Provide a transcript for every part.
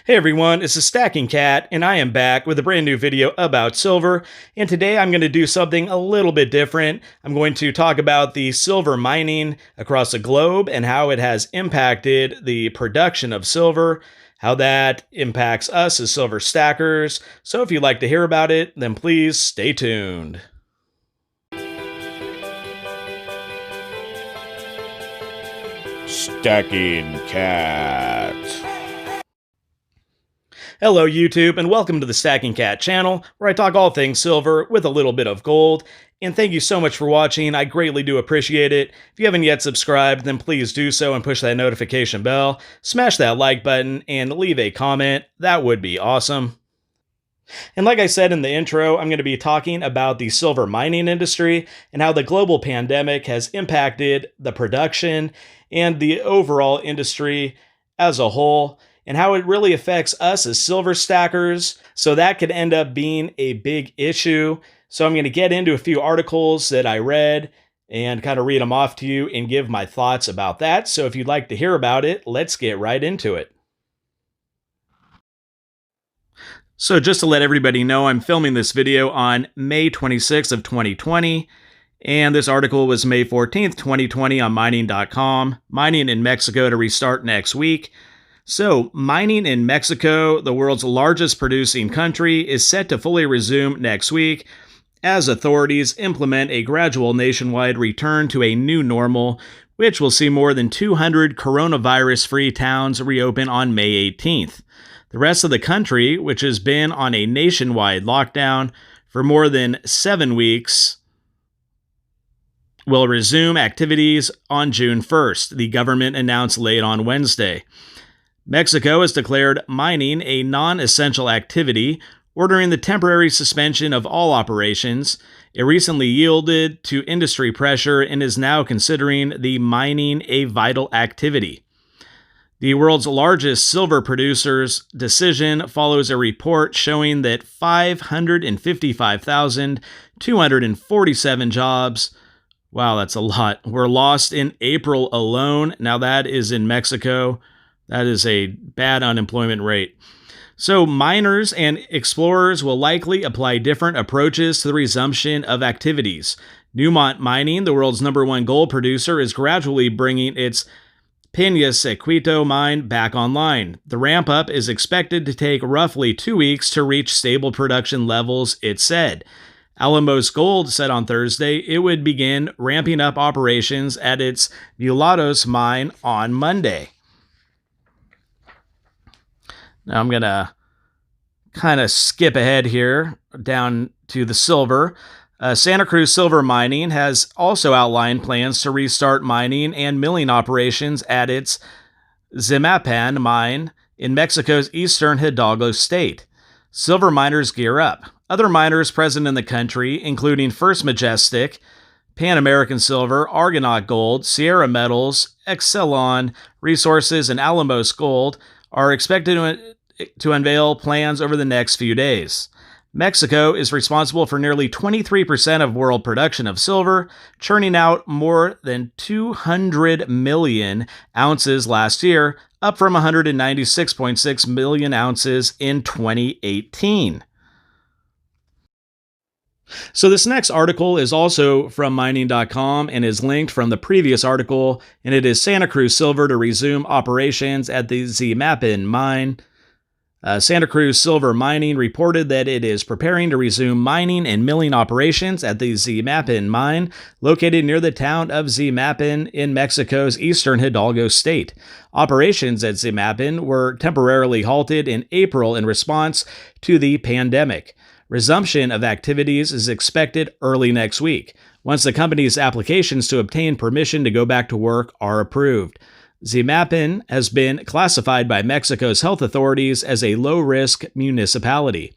Hey everyone, it's the Stacking Cat, and I am back with a brand new video about silver. And today I'm going to do something a little bit different. I'm going to talk about the silver mining across the globe and how it has impacted the production of silver, how that impacts us as silver stackers. So if you'd like to hear about it, then please stay tuned. Stacking Kat. Hello YouTube, and welcome to the Stacking Kat channel, where I talk all things silver with a little bit of gold. And thank you so much for watching, I greatly do appreciate it. If you haven't yet subscribed, then please do so and push that notification bell, smash that like button, and leave a comment. That would be awesome. And like I said in the intro, I'm going to be talking about the silver mining industry and how the global pandemic has impacted the production and the overall industry as a whole, and how it really affects us as silver stackers. So that could end up being a big issue. So I'm going to get into a few articles that I read and kind of read them off to you and give my thoughts about that. So if you'd like to hear about it, let's get right into it. So just to let everybody know, I'm filming this video on May 26th of 2020. And this article was May 14th, 2020 on mining.com. Mining in Mexico to restart next week. So, mining in Mexico, the world's largest producing country, is set to fully resume next week as authorities implement a gradual nationwide return to a new normal, which will see more than 200 coronavirus-free towns reopen on May 18th. The rest of the country, which has been on a nationwide lockdown for more than 7 weeks, will resume activities on June 1st, the government announced late on Wednesday. Mexico has declared mining a non-essential activity, ordering the temporary suspension of all operations. It recently yielded to industry pressure and is now considering the mining a vital activity. The world's largest silver producer's decision follows a report showing that 555,247 jobs, wow, that's a lot, were lost in April alone. Now that is in Mexico. That is a bad unemployment rate. So miners and explorers will likely apply different approaches to the resumption of activities. Newmont Mining, the world's #1 gold producer, is gradually bringing its Peñasquito mine back online. The ramp-up is expected to take roughly 2 weeks to reach stable production levels, it said. Alamos Gold said on Thursday it would begin ramping up operations at its Mulatos mine on Monday. Now I'm going to kind of skip ahead here down to the silver. Santacruz Silver Mining has also outlined plans to restart mining and milling operations at its Zimapan mine in Mexico's eastern Hidalgo state. Silver miners gear up. Other miners present in the country, including First Majestic, Pan American Silver, Argonaut Gold, Sierra Metals, Excelon Resources, and Alamos Gold, are expected to unveil plans over the next few days. Mexico is responsible for nearly 23% of world production of silver, churning out more than 200 million ounces last year, up from 196.6 million ounces in 2018. So this next article is also from mining.com and is linked from the previous article, and it is Santacruz Silver to resume operations at the Zimapan mine. Santacruz Silver Mining reported that it is preparing to resume mining and milling operations at the Zimapan mine, located near the town of Zimapan in Mexico's eastern Hidalgo state. Operations at Zimapan were temporarily halted in April in response to the pandemic. Resumption of activities is expected early next week, once the company's applications to obtain permission to go back to work are approved. Zimapan has been classified by Mexico's health authorities as a low-risk municipality.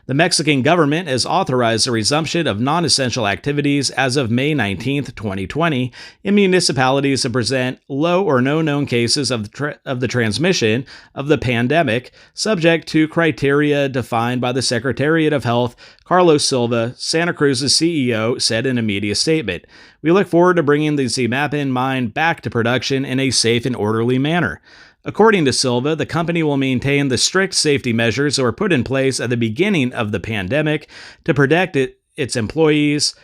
The Mexican government has authorized the resumption of non-essential activities as of May 19, 2020, in municipalities that present low or no known cases of the transmission of the pandemic, subject to criteria defined by the Secretariat of Health. Carlos Silva, Santacruz's CEO, said in a media statement. We look forward to bringing the Zimapan mine back to production in a safe and orderly manner. According to Silva, the company will maintain the strict safety measures that were put in place at the beginning of the pandemic to protect its employees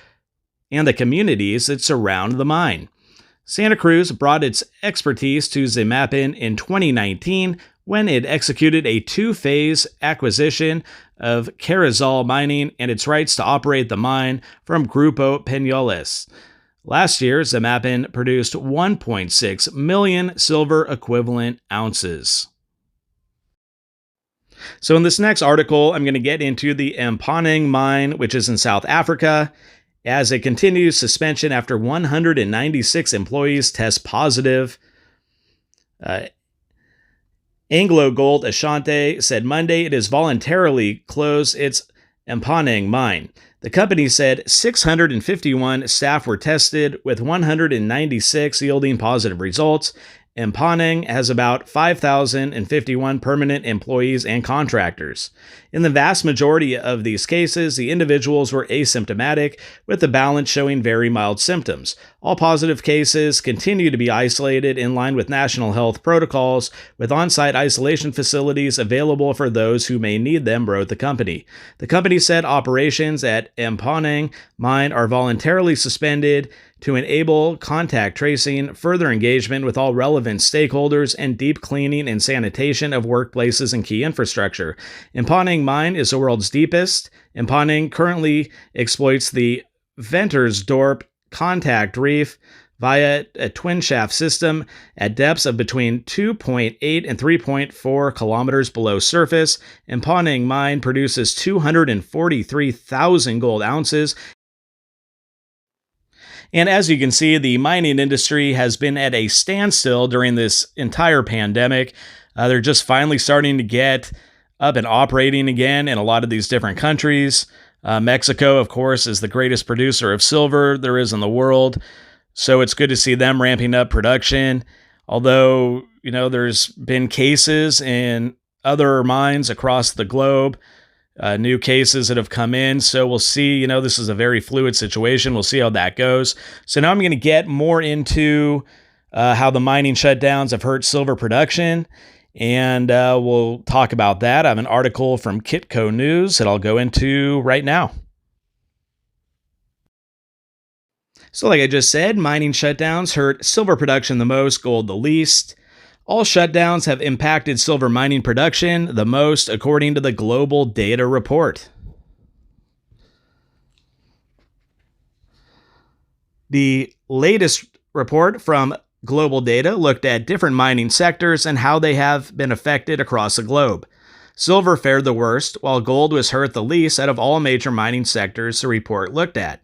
and the communities that surround the mine. Santacruz brought its expertise to Zimapan in 2019 when it executed a two-phase acquisition of Carrizal Mining and its rights to operate the mine from Grupo Peñoles. Last year, Zimapan produced 1.6 million silver equivalent ounces. So in this next article, I'm going to get into the Mponeng mine, which is in South Africa, as it continues suspension after 196 employees test positive. AngloGold Ashanti said Monday it has voluntarily closed its Mponeng mine. The company said 651 staff were tested, with 196 yielding positive results. Mponeng has about 5,051 permanent employees and contractors. In the vast majority of these cases, the individuals were asymptomatic, with the balance showing very mild symptoms. All positive cases continue to be isolated in line with national health protocols, with on-site isolation facilities available for those who may need them, wrote the company. The company said operations at Mponeng mine are voluntarily suspended to enable contact tracing, further engagement with all relevant stakeholders, and deep cleaning and sanitation of workplaces and key infrastructure. Mponeng mine is the world's deepest. Mponeng currently exploits the Ventersdorp contact reef via a twin shaft system at depths of between 2.8 and 3.4 kilometers below surface. Mponeng mine produces 243,000 gold ounces. And as you can see, the mining industry has been at a standstill during this entire pandemic. They're just finally starting to get up and operating again in a lot of these different countries. Mexico, of course, is the greatest producer of silver there is in the world. So it's good to see them ramping up production. Although, there's been cases in other mines across the globe. New cases that have come in. So we'll see, this is a very fluid situation. We'll see how that goes. So now I'm going to get more into how the mining shutdowns have hurt silver production. And we'll talk about that. I have an article from Kitco News that I'll go into right now. So like I just said, mining shutdowns hurt silver production the most, gold the least. All shutdowns have impacted silver mining production the most, according to the Global Data Report. The latest report from Global Data looked at different mining sectors and how they have been affected across the globe. Silver fared the worst, while gold was hurt the least out of all major mining sectors the report looked at.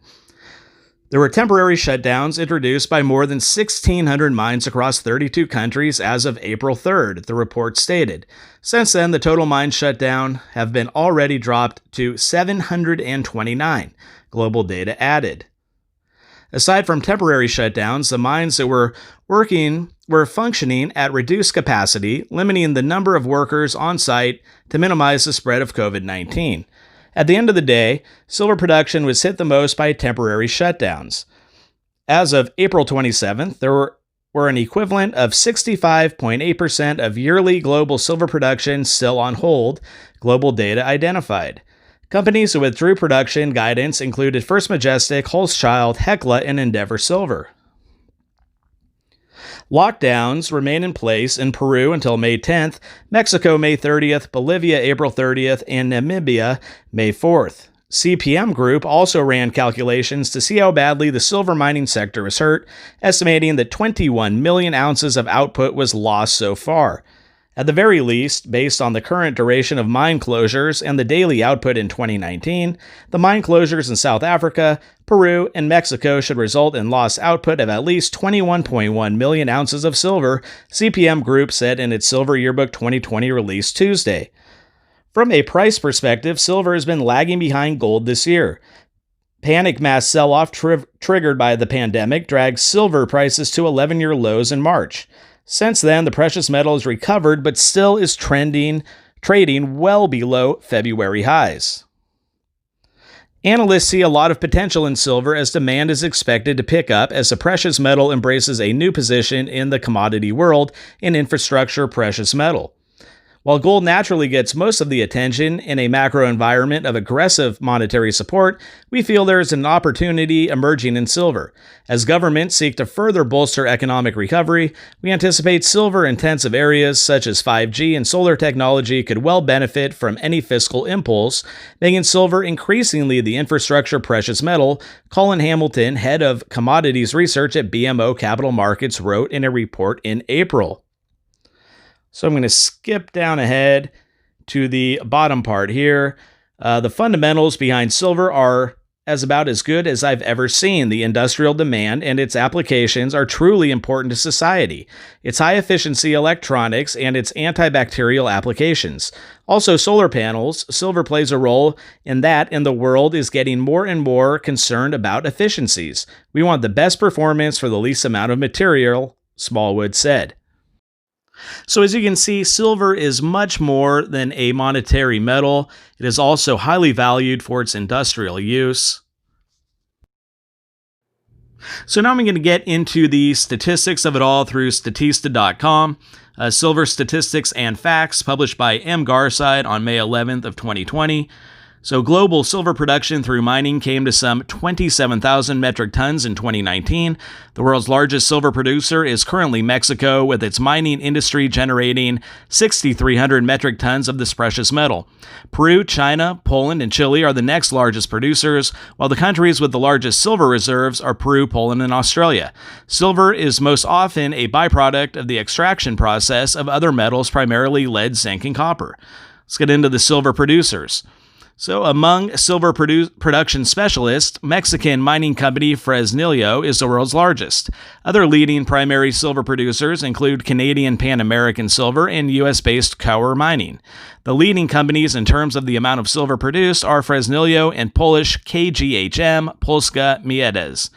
There were temporary shutdowns introduced by more than 1,600 mines across 32 countries as of April 3rd, the report stated. Since then, the total mine shutdown have been already dropped to 729, Global Data added. Aside from temporary shutdowns, the mines that were functioning at reduced capacity, limiting the number of workers on site to minimize the spread of COVID-19. At the end of the day, silver production was hit the most by temporary shutdowns. As of April 27th, there were an equivalent of 65.8% of yearly global silver production still on hold, Global Data identified. Companies who withdrew production guidance included First Majestic, Hochschild, Hecla, and Endeavour Silver. Lockdowns remain in place in Peru until May 10th, Mexico May 30th, Bolivia April 30th, and Namibia May 4th. CPM Group also ran calculations to see how badly the silver mining sector was hurt, estimating that 21 million ounces of output was lost so far. At the very least, based on the current duration of mine closures and the daily output in 2019, the mine closures in South Africa, Peru, and Mexico should result in lost output of at least 21.1 million ounces of silver, CPM Group said in its Silver Yearbook 2020 release Tuesday. From a price perspective, silver has been lagging behind gold this year. Panic mass sell-off triggered by the pandemic dragged silver prices to 11-year lows in March. Since then, the precious metal has recovered, but still is trading well below February highs. Analysts see a lot of potential in silver as demand is expected to pick up as the precious metal embraces a new position in the commodity world in infrastructure precious metal. While gold naturally gets most of the attention in a macro environment of aggressive monetary support, we feel there is an opportunity emerging in silver. As governments seek to further bolster economic recovery, we anticipate silver-intensive areas such as 5G and solar technology could well benefit from any fiscal impulse, making silver increasingly the infrastructure precious metal, Colin Hamilton, head of commodities research at BMO Capital Markets, wrote in a report in April. So I'm going to skip down ahead to the bottom part here. The fundamentals behind silver are about as good as I've ever seen. The industrial demand and its applications are truly important to society. Its high-efficiency electronics and its antibacterial applications. Also, solar panels. Silver plays a role in that, and the world is getting more and more concerned about efficiencies. We want the best performance for the least amount of material, Smallwood said. So as you can see, silver is much more than a monetary metal. It is also highly valued for its industrial use. So now I'm going to get into the statistics of it all through Statista.com. Silver Statistics and Facts, published by M. Garside on May 11th of 2020. So global silver production through mining came to some 27,000 metric tons in 2019. The world's largest silver producer is currently Mexico, with its mining industry generating 6,300 metric tons of this precious metal. Peru, China, Poland, and Chile are the next largest producers, while the countries with the largest silver reserves are Peru, Poland, and Australia. Silver is most often a byproduct of the extraction process of other metals, primarily lead, zinc, and copper. Let's get into the silver producers. So among silver production specialists, Mexican mining company Fresnillo is the world's largest. Other leading primary silver producers include Canadian Pan American Silver and U.S.-based Coeur Mining. The leading companies in terms of the amount of silver produced are Fresnillo and Polish KGHM Polska Miedes.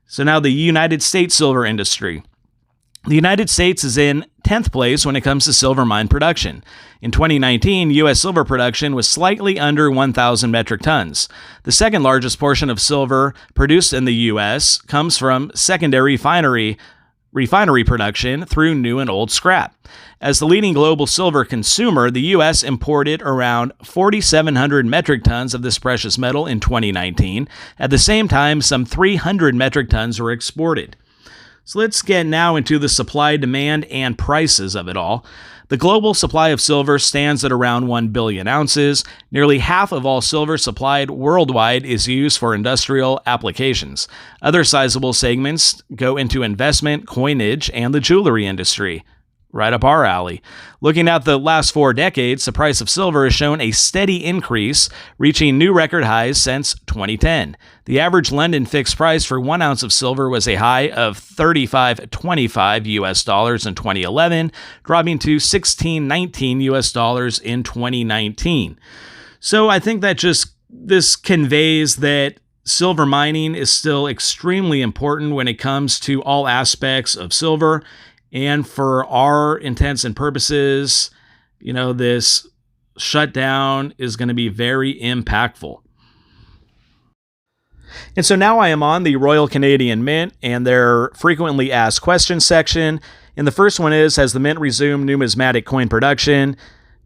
So now the United States silver industry. The United States is in 10th place when it comes to silver mine production. In 2019, U.S. silver production was slightly under 1,000 metric tons. The second largest portion of silver produced in the U.S. comes from secondary refinery production through new and old scrap. As the leading global silver consumer, the U.S. imported around 4,700 metric tons of this precious metal in 2019. At the same time, some 300 metric tons were exported. So let's get now into the supply, demand, and prices of it all. The global supply of silver stands at around 1 billion ounces. Nearly half of all silver supplied worldwide is used for industrial applications. Other sizable segments go into investment, coinage, and the jewelry industry. Right up our alley. Looking at the last 4 decades, the price of silver has shown a steady increase, reaching new record highs since 2010. The average London fixed price for 1 ounce of silver was a high of $35.25 US in 2011, dropping to $16.19 US in 2019. So I think that this conveys that silver mining is still extremely important when it comes to all aspects of silver. And for our intents and purposes, this shutdown is going to be very impactful. And so now I am on the Royal Canadian Mint and their frequently asked questions section. And the first one is, has the Mint resumed numismatic coin production?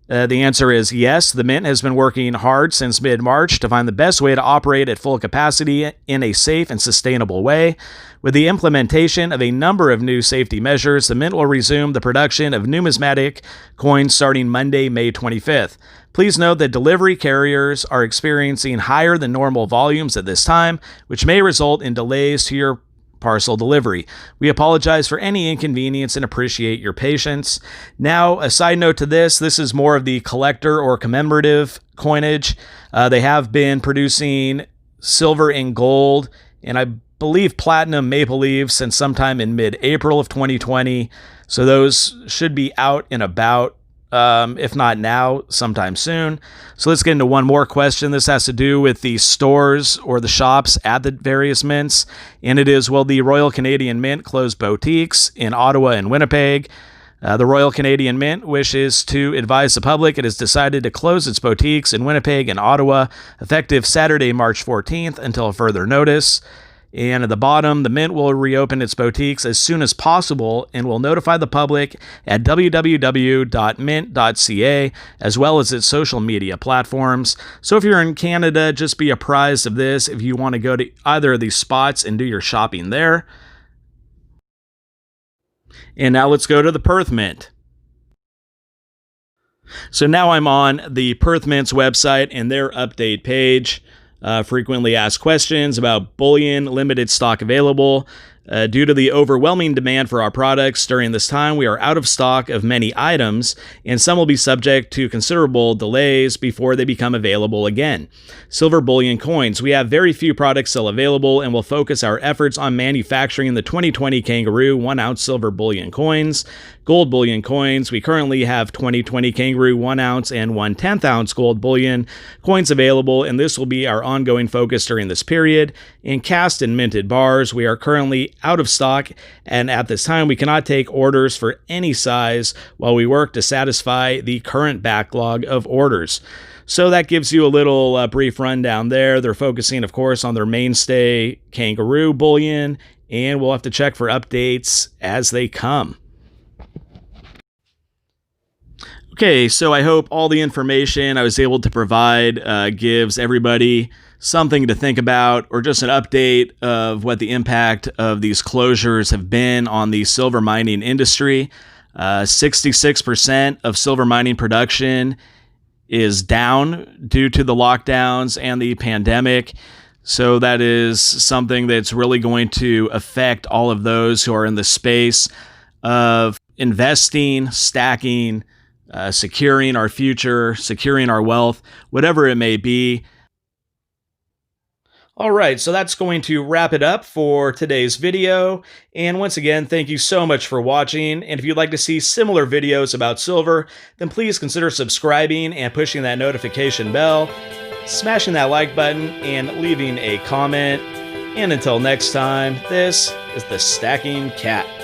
The answer is yes. The Mint has been working hard since mid-March to find the best way to operate at full capacity in a safe and sustainable way. With the implementation of a number of new safety measures, the Mint will resume the production of numismatic coins starting Monday, May 25th. Please note that delivery carriers are experiencing higher than normal volumes at this time, which may result in delays to your parcel delivery. We apologize for any inconvenience and appreciate your patience. Now, a side note to this is more of the collector or commemorative coinage. They have been producing silver and gold, and I believe platinum maple leaves since sometime in mid-April of 2020. So those should be out and about, if not now, sometime soon. So let's get into one more question. This has to do with the stores or the shops at the various mints. And it is, will the Royal Canadian Mint close boutiques in Ottawa and Winnipeg? The Royal Canadian Mint wishes to advise the public it has decided to close its boutiques in Winnipeg and Ottawa effective Saturday, March 14th until further notice. And at the bottom, the Mint will reopen its boutiques as soon as possible and will notify the public at www.mint.ca as well as its social media platforms. So if you're in Canada, just be apprised of this if you want to go to either of these spots and do your shopping there. And now let's go to the Perth Mint. So now I'm on the Perth Mint's website and their update page. Frequently asked questions about bullion, limited stock available. Due to the overwhelming demand for our products during this time, we are out of stock of many items, and some will be subject to considerable delays before they become available again. Silver bullion coins. We have very few products still available, and will focus our efforts on manufacturing the 2020 Kangaroo 1-ounce silver bullion coins. Gold bullion coins. We currently have 2020 Kangaroo 1-ounce and 1/10-ounce gold bullion coins available, and this will be our ongoing focus during this period. In cast and minted bars, we are currently out of stock, and at this time we cannot take orders for any size while we work to satisfy the current backlog of orders. So that gives you a little brief rundown there. They're focusing, of course, on their mainstay Kangaroo bullion, and we'll have to check for updates as they come. Okay, so I hope all the information I was able to provide gives everybody something to think about, or just an update of what the impact of these closures have been on the silver mining industry. 66% of silver mining production is down due to the lockdowns and the pandemic. So that is something that's really going to affect all of those who are in the space of investing, stacking, securing our future, securing our wealth, whatever it may be. All right, so that's going to wrap it up for today's video. And once again, thank you so much for watching. And if you'd like to see similar videos about silver, then please consider subscribing and pushing that notification bell, smashing that like button, and leaving a comment. And until next time, this is the Stacking Cat.